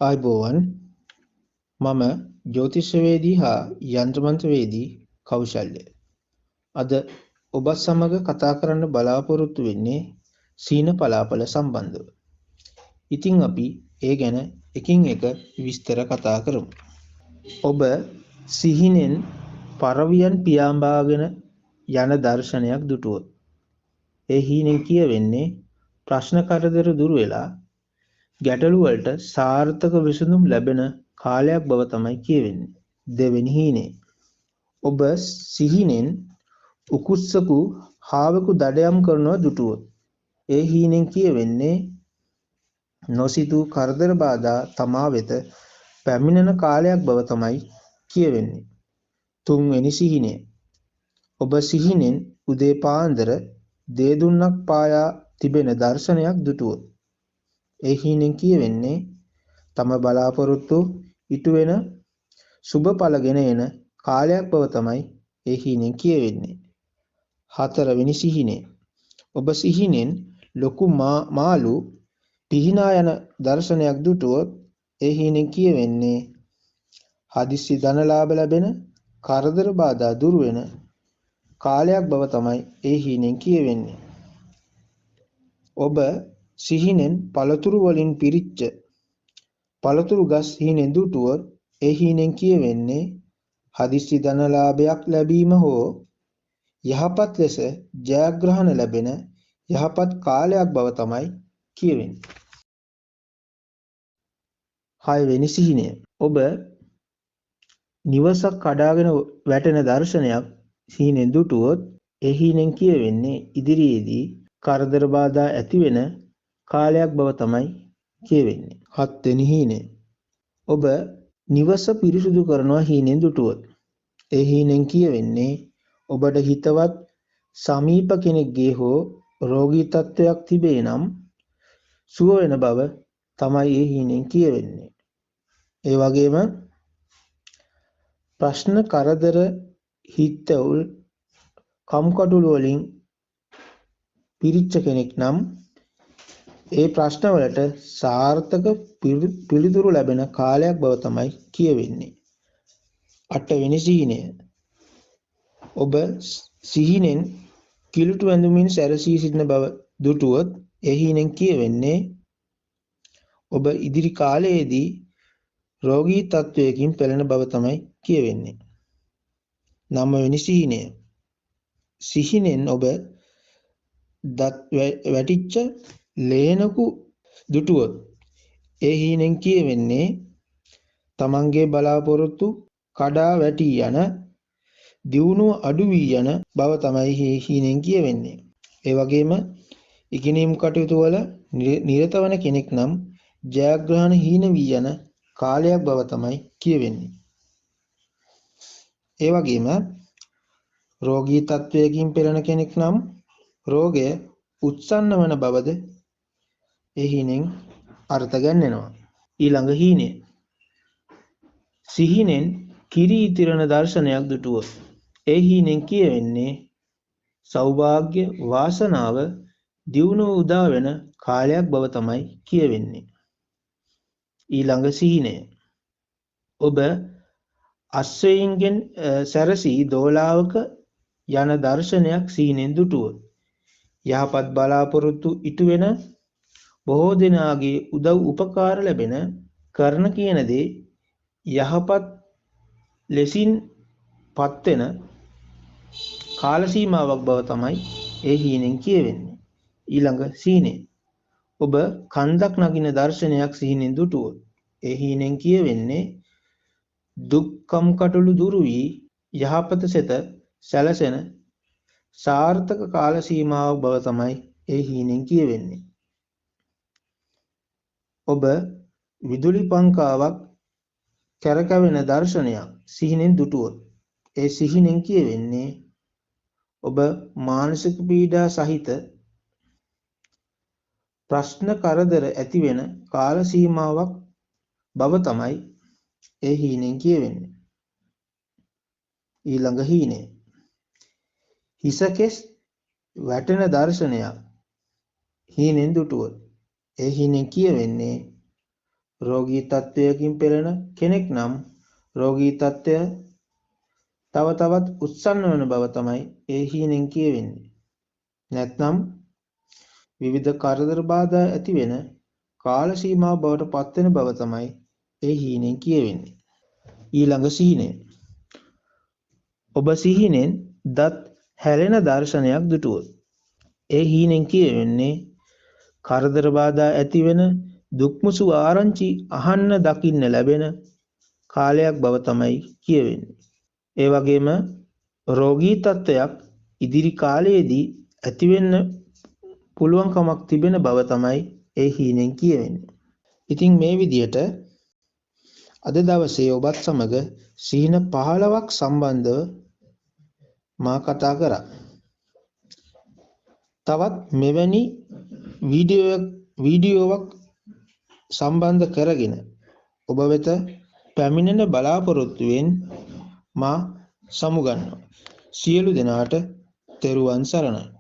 ආයුබෝවන් මම ජ්‍යොතිෂවේදී හා යන්ත්‍රමන්ත්‍රවේදී කෞශල්‍ය. අද ඔබත් සමග කතා කරන්න බලාපොරොත්තු වෙන්නේ සීන පලාපල සම්බන්ධව. ඉතින් අපි ඒ ගැන එකින් එක විස්තර කතා කරමු. ඔබ සිහිනෙන් පරවියන් පියාඹාගෙන යන දර්ශනයක් දුටුවොත් ඒ හීනෙන් කියවෙන්නේ ප්‍රශ්න කරදර දුරු වෙලා ගැටලු වලට සාර්ථක විසඳුම් ලැබෙන කාලයක් බව තමයි කියවෙන්නේ. දෙවෙනි හීනේ. ඔබ සිහිනෙන් උකුස්සකු හාවකු දඩයම් කරනවා දුටුවොත් ඒ හීනෙන් කියවෙන්නේ නොසිතූ කරදර බාධා තමා වෙත පැමිණෙන කාලයක් බව තමයි කියවෙන්නේ. තුන්වෙනි සිහිනය. ඔබ සිහිනෙන් උදේ පාන්දර දේදුන්නක් පායා තිබෙන දර්ශනයක් දුටුවොත් ඒ හීනෙන් කියවෙන්නේ තම බලාපොරොත්තු ඉටු වෙන සුබ ඵලගෙන එන කාලයක් බව තමයි ඒ හීනෙන් කියවෙන්නේ. හතරවෙනි සිහිනය. ඔබ සිහිනෙන් ලොකු මාළු පිහිනා යන දර්ශනයක් දුටුවොත් ඒ හීනෙන් කියවෙන්නේ හදිස්සි ධනලාභ ලැබෙන කරදර බාධා දුරු වෙන කාලයක් බව තමයි ඒ හීනෙන් කියවෙන්නේ. ඔබ සිහිනෙන් පළතුරු වලින් පිරිච්ච පළතුරු ගස් හීනෙන් දුටුවොත් ඒ හීනෙන් කියවෙන්නේ හදිස්සි ධනලාභයක් ලැබීම හෝ යහපත් ලෙස ජයග්‍රහණ ලැබෙන යහපත් කාලයක් බව තමයි කියවෙන්නේ. හයවෙනි සිහිනය. ඔබ නිවසක් කඩාගෙන වැටෙන දර්ශනයක් හීනෙන් දුටුවොත් ඒ හීනෙන් කියවෙන්නේ ඉදිරියේදී කරදර බාධා ඇති වෙන කාලයක් බව තමයි කියවෙන්නේ. හත්වෙනි හීනය. ඔබ නිවස පිරිසුදු කරනවා හීනෙන් දුටුවොත් ඒ හීනෙන් කියවෙන්නේ ඔබට හිතවත් සමීප කෙනෙක්ගේ හෝ රෝගී තත්ත්වයක් තිබේ නම් සුව වෙන බව තමයි ඒ හීනෙන් කියවෙන්නේ. ඒ වගේම ප්‍රශ්න කරදර හිතවුල් කම්කටොළු වලින් පිරිච්ච කෙනෙක් නම් ඒ ප්‍රශ්න වලට සාර්ථක පිළිතුරු ලැබෙන කාලයක් බව තමයි කියවෙන්නේ. අටවෙනි සිහිනය. ඔබ සිහිනෙන් කිලුටු ඇඳුමින් සැරසී සිටින බව දුටුවොත් ඒ හීනෙන් කියවෙන්නේ ඔබ ඉදිරි කාලයේදී රෝගී තත්වයකින් පෙළෙන බව තමයි කියවෙන්නේ. නවවෙනි සිහිනය. සිහිනෙන් ඔබ දත් වැටිච්ච ලේනකු දුටුවොත් ඒ හීනෙන් කියවෙන්නේ තමන්ගේ බලාපොරොත්තු කඩා වැටී යන දියුණුව අඩු වී යන බව තමයි හීනෙන් කියවෙන්නේ. ඒ වගේම ඉගෙනීම් කටයුතු වල නිරත වන කෙනෙක් නම් ජයග්‍රහණ හීන වී යන කාලයක් බව තමයි කියවෙන්නේ. ඒ වගේම රෝගී තත්වයකින් පෙළෙන කෙනෙක් නම් රෝගය උත්සන්න වන බවද ඒ හීනෙන් අර්ථ ගන්නෙනවා. ඊළඟ හීනය. සිහිනෙන් කිරි ඉතිරෙන දර්ශනයක් දුටුවොත් ඒ හීනෙන් කියවෙන්නේ සෞභාග්‍ය වාසනාව දියුණුව උදා වෙන කාලයක් බව තමයි කියවෙන්නේ. ඊළඟ සිහිනය. ඔබ අශ්වයින්ගෙන් සැරසී දෝලාවක යන දර්ශනයක් සිහිනෙන් දුටුවොත් යහපත් බලාපොරොත්තු ඉටු වෙන බොහෝ දෙනාගේ උදව් උපකාර ලැබෙන කරන කියන දේ යහපත් ලෙසින් පත්වෙන කාල සීමාවක් බව තමයි ඒ හීනෙන් කියවෙන්නේ. ඊළඟ සිහිනය. ඔබ කන්දක් නගින දර්ශනයක් සිහිනෙන් දුටුවොත් ඒ හීනෙන් කියවෙන්නේ දුක්ඛම් කටළු දුරු වී යහපත සෙත සැලසෙන සාර්ථක කාල සීමාවක් බව තමයි ඒ හීනෙන් කියවෙන්නේ. ඔබ විදුලි පංකාවක් කැරකෙන දර්ශනයක් සිහිනෙන් දුටුවොත් ඒ සිහිනෙන් කියවෙන්නේ ඔබ මානසික පීඩා සහිත ප්‍රශ්න කරදර ඇති වෙන කාල සීමාවක් බව තමයි ඒ හීනෙන් කියවෙන්නේ. ඊළඟ හීනය. හිසකෙස් වැටෙන දර්ශනයක් හීනෙන් දුටුවොත් ඒ හීනෙන් කියවෙන්නේ රෝගී තත්ත්වයකින් පෙළෙන කෙනෙක් නම් රෝගී තත්ත්වය තව තවත් උත්සන්න වන බව තමයි ඒ හීනෙන් කියවෙන්නේ. නැත්නම් විවිධ කරදර බාධා ඇති වෙන කාල සීමාව බවට පත්වෙන බව තමයි ඒ හීනෙන් කියවෙන්නේ. ඊළඟ සිහිනය. ඔබ සිහිනෙන් දත් හැලෙන දර්ශනයක් දුටුවොත් ඒ හීනෙන් කියවෙන්නේ කරදර බාධා ඇති වෙන දුක්මුසු ආරංචි අහන්න දකින්න ලැබෙන කාලයක් බව තමයි කියවෙන්නේ. ඒ වගේම රෝගී තත්ත්වයක් ඉදිරි කාලයේදී ඇති වෙන්න පුළුවන්කමක් තිබෙන බව තමයි ඒ හීනෙන් කියවෙන්නේ. ඉතින් මේ විදියට අද දවසේ ඔබත් සමග සිහින 15ක් සම්බන්ධව මා කතා කරා. තවත් මෙවැනි වීඩියෝවක් සම්බන්ධ කරගෙන ඔබ වෙත පැමිණෙන බලාපොරොත්තුවෙන් මා සමුගන්නවා. සියලු දෙනාට තෙරුවන් සරණයි.